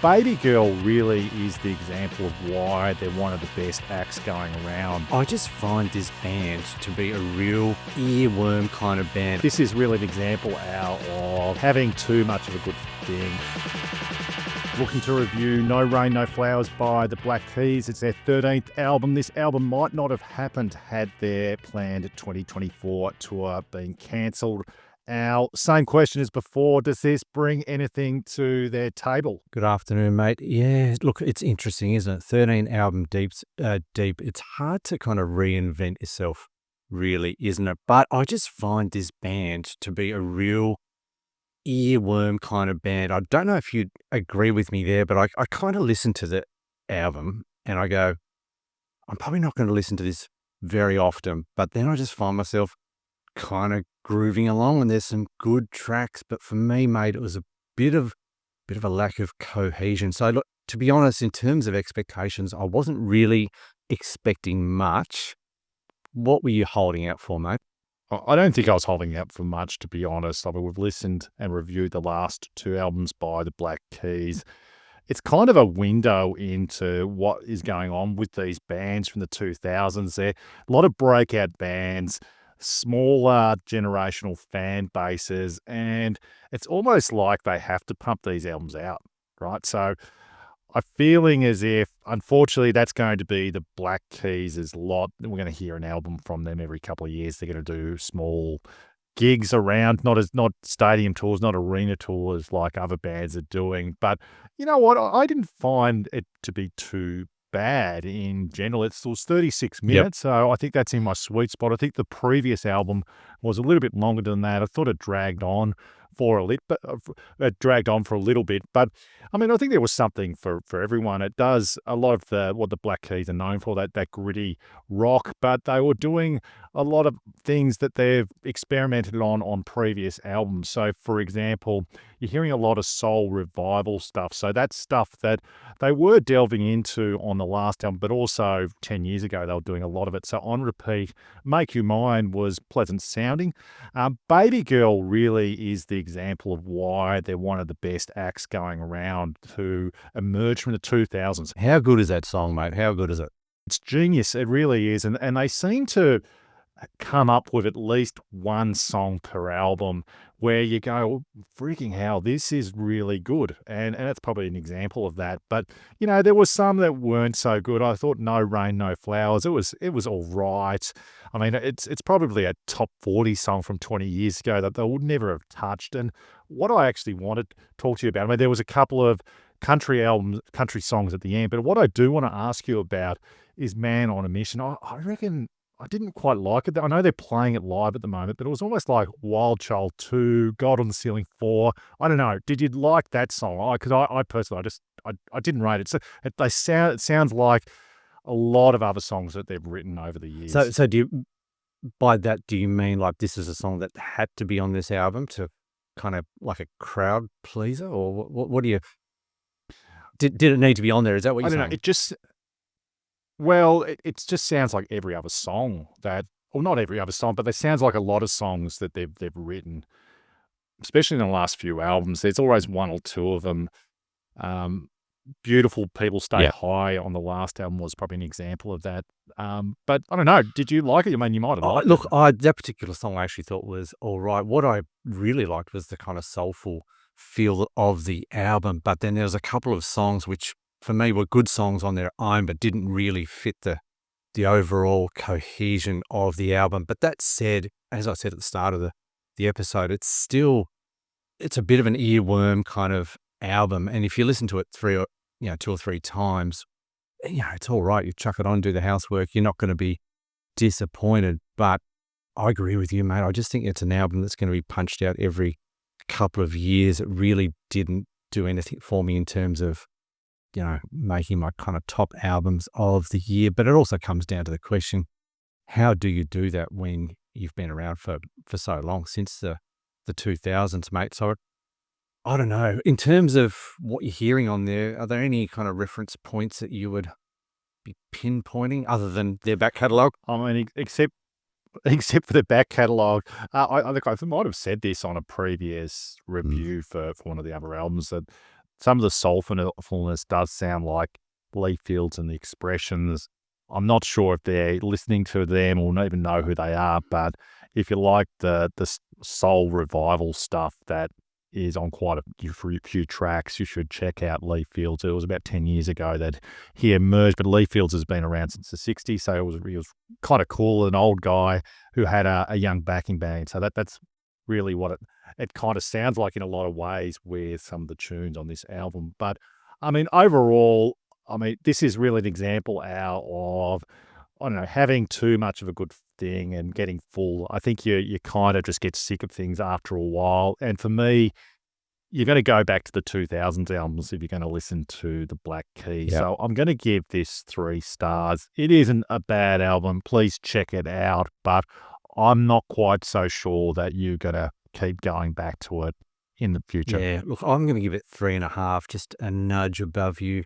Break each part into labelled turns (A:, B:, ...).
A: Baby Girl really is the example of why they're one of the best acts going around.
B: I just find this band to be a real earworm kind of band.
A: This is really an example, Al, of having too much of a good thing. Looking to review No Rain, No Flowers by the Black Keys. It's their 13th album. This album might not have happened had their planned 2024 tour been cancelled. Al, same question as before. Does this bring anything to their table?
B: Good afternoon, mate. Yeah, look, it's interesting, isn't it? 13 album deep. It's hard to kind of reinvent yourself, really, isn't it? But I just find this band to be a real earworm kind of band. I don't know if you'd agree with me there, but I kind of listen to the album and I go, I'm probably not going to listen to this very often. But then I just find myself kind of grooving along, and there's some good tracks. But for me, mate, it was a bit of a lack of cohesion. So look, to be honest, in terms of expectations, I wasn't really expecting much. What were you holding out for, mate?
A: I don't think I was holding out for much, to be honest. I mean, we've listened and reviewed the last two albums by the Black Keys. It's kind of a window into what is going on with these bands from the 2000s. There, a lot of breakout bands, smaller generational fan bases, and it's almost like they have to pump these albums out, right? So I'm feeling as if, unfortunately, that's going to be the Black Keys' lot. We're going to hear an album from them every couple of years. They're going to do small gigs around, not stadium tours, not arena tours like other bands are doing. But you know what? I didn't find it to be too bad in general. It was 36 minutes, so I think that's in my sweet spot. I think the previous album was a little bit longer than that. I thought it dragged on for a little bit, but I mean, I think there was something for everyone. It does a lot of what the Black Keys are known for, that gritty rock, but they were doing a lot of things that they've experimented on previous albums. So, for example, you're hearing a lot of soul revival stuff. So that's stuff that they were delving into on the last album, but also 10 years ago they were doing a lot of it. So on repeat, Make You Mine was pleasant sounding. Baby Girl really is the example of why they're one of the best acts going around to emerge from the 2000s.
B: How good is that song, mate? How good is it?
A: It's genius. It really is. And they seem to come up with at least one song per album where you go, freaking hell, this is really good. And that's probably an example of that. But, you know, there was some that weren't so good. I thought No Rain, No Flowers, it was all right. I mean, it's probably a top 40 song from 20 years ago that they would never have touched. And what I actually wanted to talk to you about, I mean, there was a couple of country songs at the end, but what I do want to ask you about is Man on a Mission. I reckon I didn't quite like it. I know they're playing it live at the moment, but it was almost like Wild Child 2, God on the Ceiling 4. I don't know. Did you like that song? Because I personally, I didn't rate it. So it sounds like a lot of other songs that they've written over the years.
B: So by that, do you mean like this is a song that had to be on this album to kind of like a crowd pleaser, or what do you? Did it need to be on there? Is that what you're saying?
A: I don't know. It just sounds like every other song not every other song, but it sounds like a lot of songs that they've written, especially in the last few albums. There's always one or two of them. Beautiful People Stay High on the last album was probably an example of that. But I don't know. Did you like it? I mean, you might have liked it.
B: That particular song I actually thought was all right. What I really liked was the kind of soulful feel of the album. But then there was a couple of songs which, for me, were good songs on their own, but didn't really fit the overall cohesion of the album. But that said, as I said at the start of the episode, it's a bit of an earworm kind of album. And if you listen to it two or three times, it's all right. You chuck it on, do the housework. You're not going to be disappointed. But I agree with you, mate. I just think it's an album that's going to be punched out every couple of years. It really didn't do anything for me in terms of making my kind of top albums of the year. But it also comes down to the question, how do you do that when you've been around for so long, since the 2000s, mate? So I don't know. In terms of what you're hearing on there, are there any kind of reference points that you would be pinpointing other than their back catalogue?
A: I mean, except for the back catalogue, I think I might have said this on a previous review for one of the other albums, that some of the soulfulness does sound like Lee Fields and the Expressions. I'm not sure if they're listening to them or not even know who they are, but if you like the soul revival stuff that is on quite a few tracks, you should check out Lee Fields. It was about 10 years ago that he emerged, but Lee Fields has been around since the 60s, so he was kind of cool, an old guy who had a young backing band. So that's really what it kind of sounds like in a lot of ways with some of the tunes on this album. But I mean, overall, I mean, this is really an example out of, I don't know, having too much of a good thing and getting full. I think you kind of just get sick of things after a while. And for me, you're going to go back to the 2000s albums if you're going to listen to the Black Keys.
B: Yeah.
A: So I'm going to give this 3 stars. It isn't a bad album. Please check it out. But I'm not quite so sure that you're going to keep going back to it in the future.
B: Yeah, look, I'm going to give it 3.5, just a nudge above you,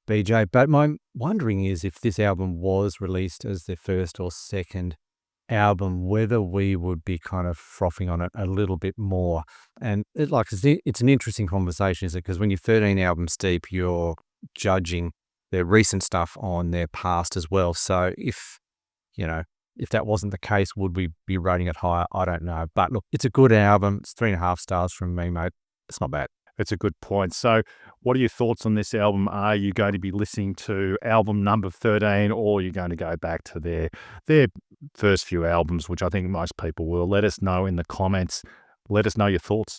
B: BJ. But my wondering is if this album was released as their first or second album, whether we would be kind of frothing on it a little bit more. And it's an interesting conversation, isn't it? Because when you're 13 albums deep, you're judging their recent stuff on their past as well. So if that wasn't the case, would we be rating it higher? I don't know. But look, it's a good album. It's 3.5 stars from me, mate. It's not bad.
A: It's a good point. So what are your thoughts on this album? Are you going to be listening to album number 13, or are you going to go back to their first few albums, which I think most people will? Let us know in the comments. Let us know your thoughts.